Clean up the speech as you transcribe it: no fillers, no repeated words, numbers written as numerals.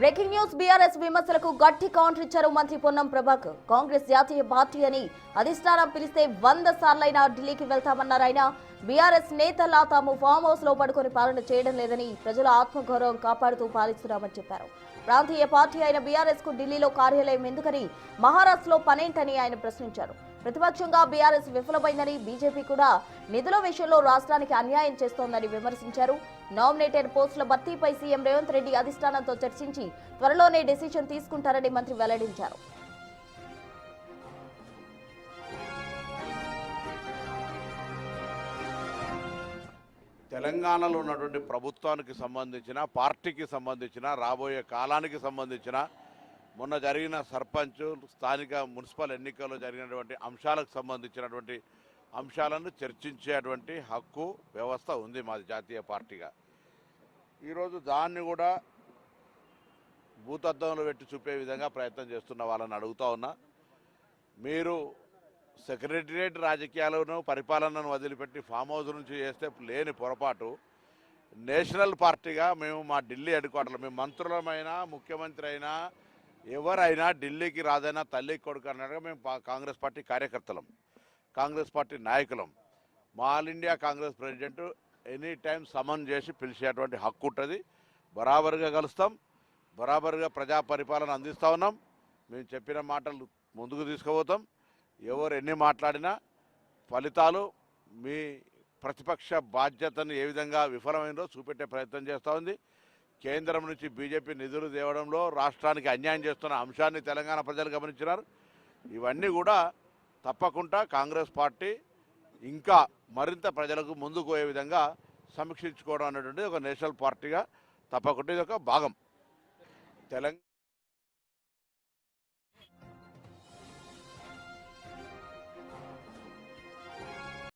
Breaking news BRS విమర్శలకు గట్టి counter ఇచ్చారు మంత్రి పొన్నం ప్రభాకర్. కాంగ్రెస్ జాతీయ పార్టీ అని అధిష్టానం పిలిస్తే 100 సార్లైనా ఢిల్లీకి వెళ్తామన్నారు ఆయన. బీఆర్ఎస్ నేతల్లా తాము ఫామ్ హౌస్ లో పడుకొని పాలన చేయడం లేదని, ప్రజల ఆత్మగౌరవం కాపాడుతూ పాలిస్తున్నామని చెప్పారు. ప్రాంతీయ పార్టీ అయిన బీఆర్ఎస్ కు ఢిల్లీలో కార్యాలయం ఎందుకని, మహారాష్ట్రలో పనేంటని ఆయన ప్రశ్నించారు. ప్రతిపక్షంగా బీఆర్ఎస్ విఫలమైందని, బీజేపీ కూడా నిధుల విషయంలో రాష్ట్రానికి అన్యాయం చేస్తోందని విమర్శించారు. నామినేటెడ్ పోస్టుల భర్తీపై సీఎం రేవంత్ రెడ్డి అధిష్టానంతో చర్చించి త్వరలోనే డెసిషన్ తీసుకుంటారని మంత్రి వెల్లడించారు. తెలంగాణలో ఉన్నటువంటి ప్రభుత్వానికి సంబంధించిన, పార్టీకి సంబంధించిన, రాబోయే కాలానికి సంబంధించిన, మొన్న జరిగిన సర్పంచ్, స్థానిక మున్సిపల్ ఎన్నికల్లో జరిగినటువంటి అంశాలకు సంబంధించినటువంటి అంశాలను చర్చించేటువంటి హక్కు వ్యవస్థ ఉంది మాది జాతీయ పార్టీగా. ఈరోజు దాన్ని కూడా భూతద్దంలో పెట్టి చూపే విధంగా ప్రయత్నం చేస్తున్న వాళ్ళని అడుగుతా ఉన్నా, మీరు సెక్రటరియట్ రాజకీయాలను, పరిపాలనను వదిలిపెట్టి ఫామ్ హౌస్ నుంచి చేస్తే లేని పొరపాటు. నేషనల్ పార్టీగా మేము మా ఢిల్లీ హెడ్ క్వార్టర్లో, మేము మంత్రులమైనా, ముఖ్యమంత్రి అయినా, ఎవరైనా ఢిల్లీకి రాదైనా తల్లి కొడుకు అన్నట్టుగా మేము కాంగ్రెస్ పార్టీ కార్యకర్తలం, కాంగ్రెస్ పార్టీ నాయకులం. మా all India Congress president any time summon చేసి పిలిచేటువంటి హక్కు ఉంటుంది. బరాబరుగా కలుస్తాం, బరాబరుగా ప్రజా పరిపాలన అందిస్తూ ఉన్నాం. మేము చెప్పిన మాటలు ముందుకు తీసుకుపోతాం. ఎవరు ఎన్ని మాట్లాడినా ఫలితాలు మీ ప్రతిపక్ష బాధ్యతను ఏ విధంగా విఫలమైందో చూపెట్టే ప్రయత్నం చేస్తూ ఉంది. కేంద్రం నుంచి బీజేపీ నిధులు తేవడంలో రాష్ట్రానికి అన్యాయం చేస్తున్న అంశాన్ని తెలంగాణ ప్రజలు గమనించినారు. ఇవన్నీ కూడా తప్పకుండా కాంగ్రెస్ పార్టీ ఇంకా మరింత ప్రజలకు ముందుకు పోయే విధంగా సమీక్షించుకోవడం అనేటువంటిది ఒక నేషనల్ పార్టీగా తప్పకుండా ఇది ఒక భాగం. తెలంగాణ